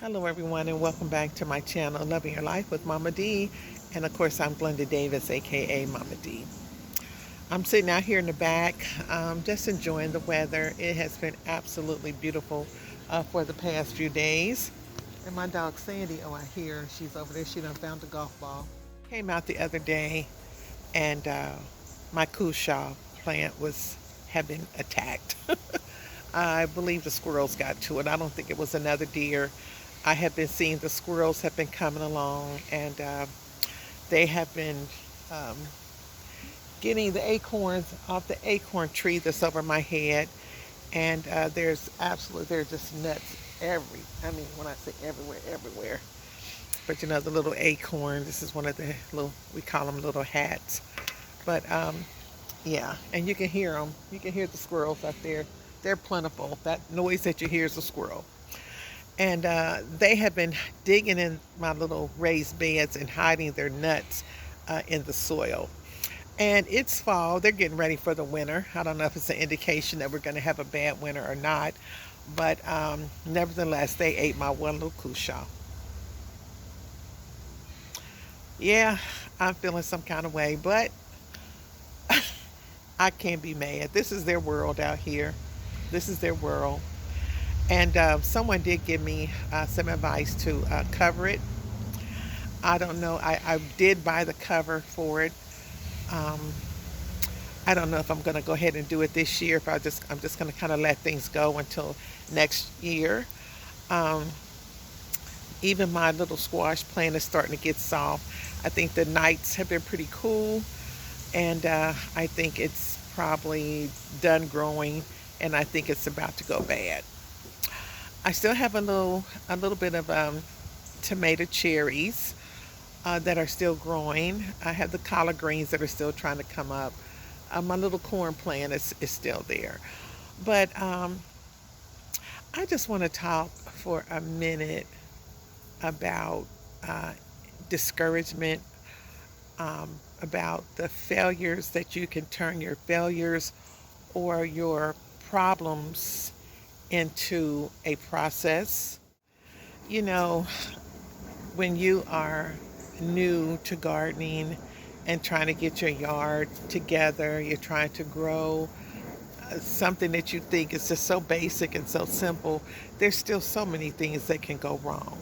Hello, everyone, and welcome back to my channel, Loving Your Life with Mama D. And of course, I'm Glenda Davis, aka Mama D. I'm sitting out here in the back, just enjoying the weather. It has been absolutely beautiful for the past few days. And my dog Sandy, oh, I hear she's over there. She done found a golf ball. Came out the other day, and my cushaw plant had been attacked. I believe the squirrels got to it. I don't think it was another deer. I have been seeing the squirrels have been coming along, and they have been um, getting the acorns off the acorn tree that's over my head. And there's just nuts I mean, when I say everywhere, everywhere. But the little acorn, this is one of the little, we call them little hats. But yeah, and you can hear them. You can hear the squirrels out there. They're plentiful. That noise that you hear is a squirrel. And they have been digging in my little raised beds and hiding their nuts in the soil. And it's fall. They're getting ready for the winter. I don't know if it's an indication that we're going to have a bad winter or not. But nevertheless, they ate my one little cushaw. Yeah, I'm feeling some kind of way, but I can't be mad. This is their world out here. This is their world. And someone did give me some advice to cover it. I don't know. I did buy the cover for it. Um, I don't know if I'm going to go ahead and do it this year. If I'm just going to kind of let things go until next year. Um, Even my little squash plant is starting to get soft. I think the nights have been pretty cool, and I think it's probably done growing, and I think it's about to go bad. I still have a little bit of tomato cherries that are still growing. I have the collard greens that are still trying to come up. My little corn plant is still there. But I just want to talk for a minute about uh, discouragement, about the failures that you can turn your failures or your problems into a process. You know, when you are new to gardening and trying to get your yard together, you're trying to grow something that you think is just so basic and so simple, there's still so many things that can go wrong.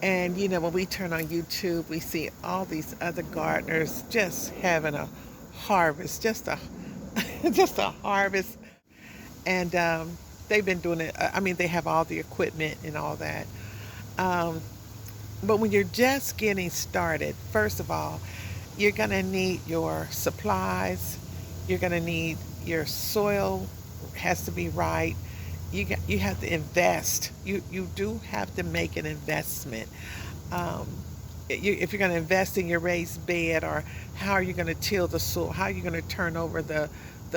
And when we turn on YouTube, we see all these other gardeners just having a harvest, just a just a harvest. And they've been doing it. I mean, they have all the equipment and all that. Um, but when you're just getting started, first of all, you're gonna need your supplies. You're gonna need your soil has to be right. You have to invest. You do have to make an investment. Um, if you're going to invest in your raised bed, or how are you going to till the soil? How are you going to turn over the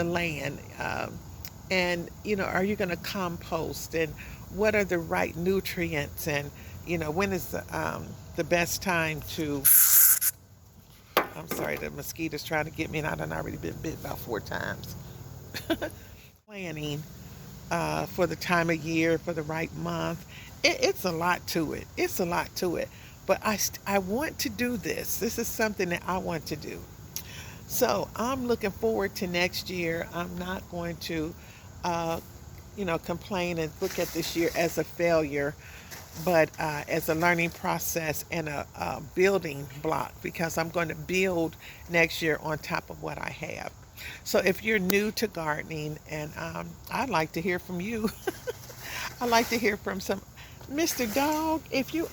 land? And are you going to compost? And what are the right nutrients? And when is the best time to? I'm sorry, the mosquitoes trying to get me, and I done already been bit about 4 times. Planning for the time of year, for the right month. It's a lot to it. It's a lot to it. But I want to do this. This is something that I want to do. So I'm looking forward to next year. I'm not going to, uh, complain and look at this year as a failure, but as a learning process and a building block, because I'm going to build next year on top of what I have. So if you're new to gardening, and I'd like to hear from you. I'd like to hear from some Mr. Dog. If you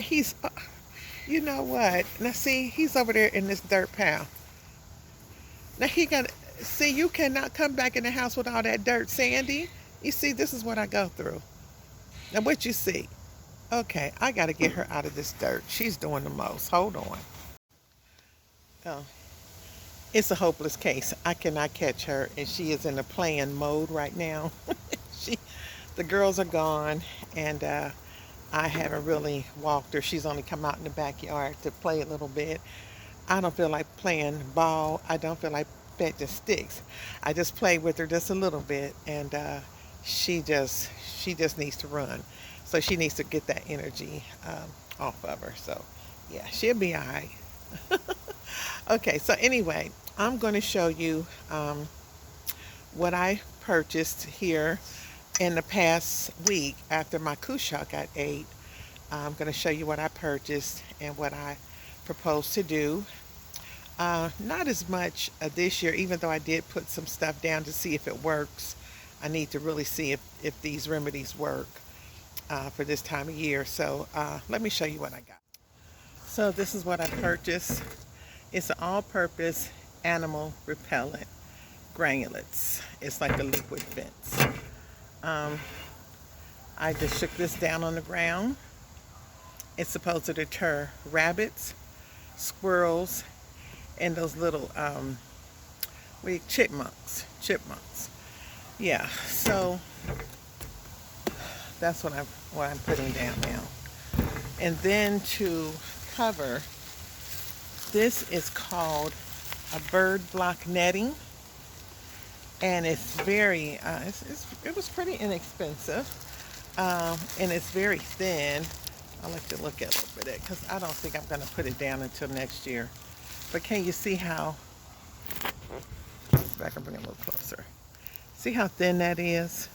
know what? Now see, he's over there in this dirt pile. Now he got see. You cannot come back in the house with all that dirt, Sandy. You see, this is what I go through. Now what you see? Okay, I got to get her out of this dirt. She's doing the most. Hold on. Oh, it's a hopeless case. I cannot catch her, and she is in a playing mode right now. she, the girls are gone, and I haven't really walked her. She's only come out in the backyard to play a little bit. I don't feel like playing ball. I don't feel like fetching sticks. I just play with her just a little bit, and she just needs to run. So So she needs to get that energy off of her. So yeah, she'll be all right. Okay, so anyway, I'm going to show you what I purchased here in the past week after my Kusha got ate. I'm going to show you what I purchased and what I propose to do. Not as much this year, even though I did put some stuff down to see if it works. I need to really see if these remedies work for this time of year. So let me show you what I got. So this is what I purchased. It's an all-purpose animal repellent granulates. It's like a liquid fence. I just shook this down on the ground. It's supposed to deter rabbits, squirrels, and those little chipmunks. Yeah, so that's what I'm putting down now. And then to cover, this is called a bird block netting, and it's very it was pretty inexpensive, and it's very thin. I like to look at a little bit of it because I don't think I'm going to put it down until next year. But can you see how, back and bring it a little closer. See how thin that is?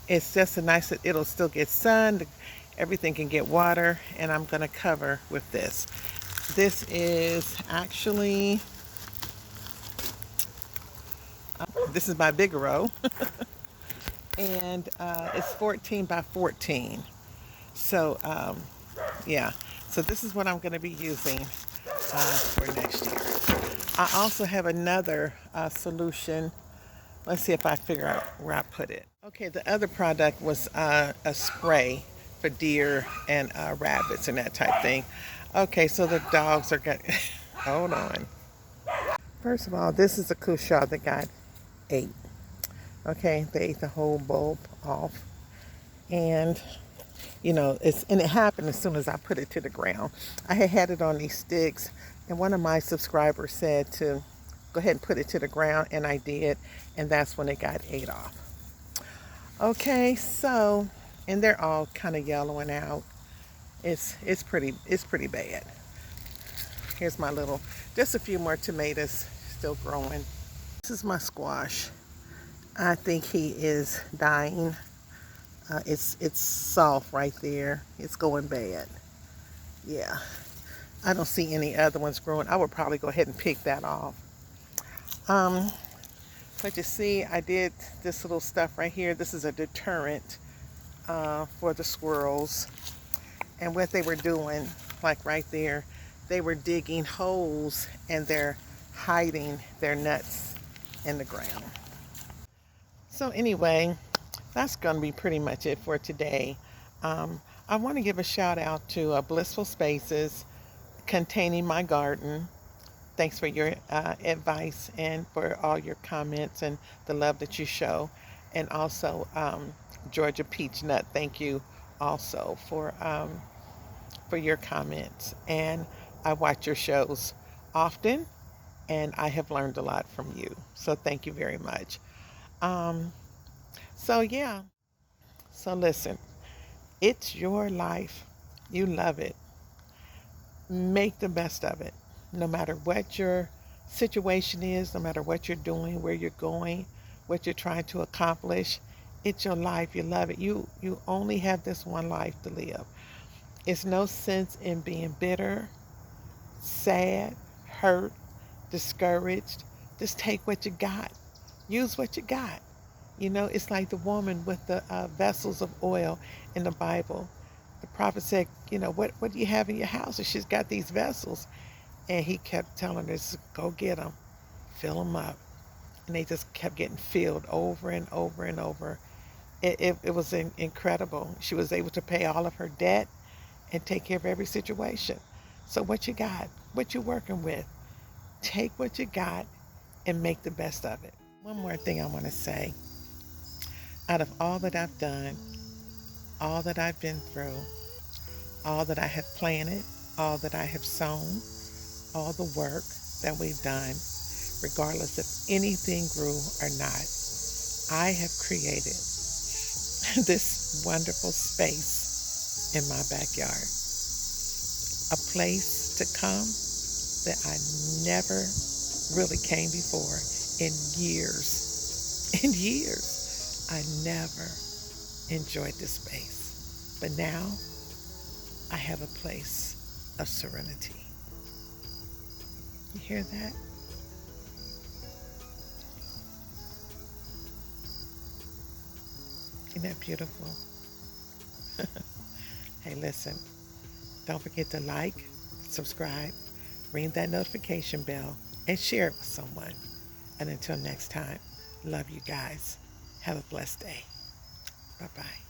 It's just a nice, it'll still get sun, everything can get water, and I'm going to cover with this. This is actually, this is by Bigaro, and it's 14 by 14. So, yeah, so this is what I'm going to be using for next year. I also have another solution. Let's see if I figure out where I put it. Okay, the other product was a spray for deer and rabbits and that type thing. Okay, so the dogs are getting, hold on. First of all, this is a Kusha that got ate. Okay, they ate the whole bulb off. And you know, and it happened as soon as I put it to the ground. I had it on these sticks, and one of my subscribers said to go ahead and put it to the ground, and I did, and that's when it got ate off. Okay, so, and they're all kind of yellowing out. It's pretty bad. Here's my little, just a few more tomatoes still growing. This is my squash. I think he is dying. It's soft right there. It's going bad. Yeah. I don't see any other ones growing. I would probably go ahead and pick that off. But you see, I did this little stuff right here. This is a deterrent for the squirrels. And what they were doing, like right there, they were digging holes and they're hiding their nuts in the ground. So anyway, that's going to be pretty much it for today. I want to give a shout out to Blissful Spaces Containing My Garden. Thanks for your advice and for all your comments and the love that you show. And also Georgia Peach Nut, thank you also for your comments. And I watch your shows often, and I have learned a lot from you. So thank you very much. So yeah, so listen, it's your life. You love it. Make the best of it. No matter what your situation is, no matter what you're doing, where you're going, what you're trying to accomplish, it's your life. You love it. You only have this one life to live. It's no sense in being bitter, sad, hurt, discouraged. Just take what you got. Use what you got. You know, it's like the woman with the vessels of oil in the Bible. The prophet said, you know, what do you have in your house? And she's got these vessels. And he kept telling her, go get them, fill them up. And they just kept getting filled over and over and over. It was incredible. She was able to pay all of her debt and take care of every situation. So what you got, what you're working with, take what you got and make the best of it. One more thing I want to say. Out of all that I've done, all that I've been through, all that I have planted, all that I have sown, all the work that we've done, regardless if anything grew or not, I have created this wonderful space in my backyard. A place to come that I never really came before in years. In years, I never enjoyed this space. But now I have a place of serenity. You hear that? Isn't that beautiful? Hey, listen, don't forget to like, subscribe, ring that notification bell, and share it with someone. And until next time, love you guys. Have a blessed day. Bye bye.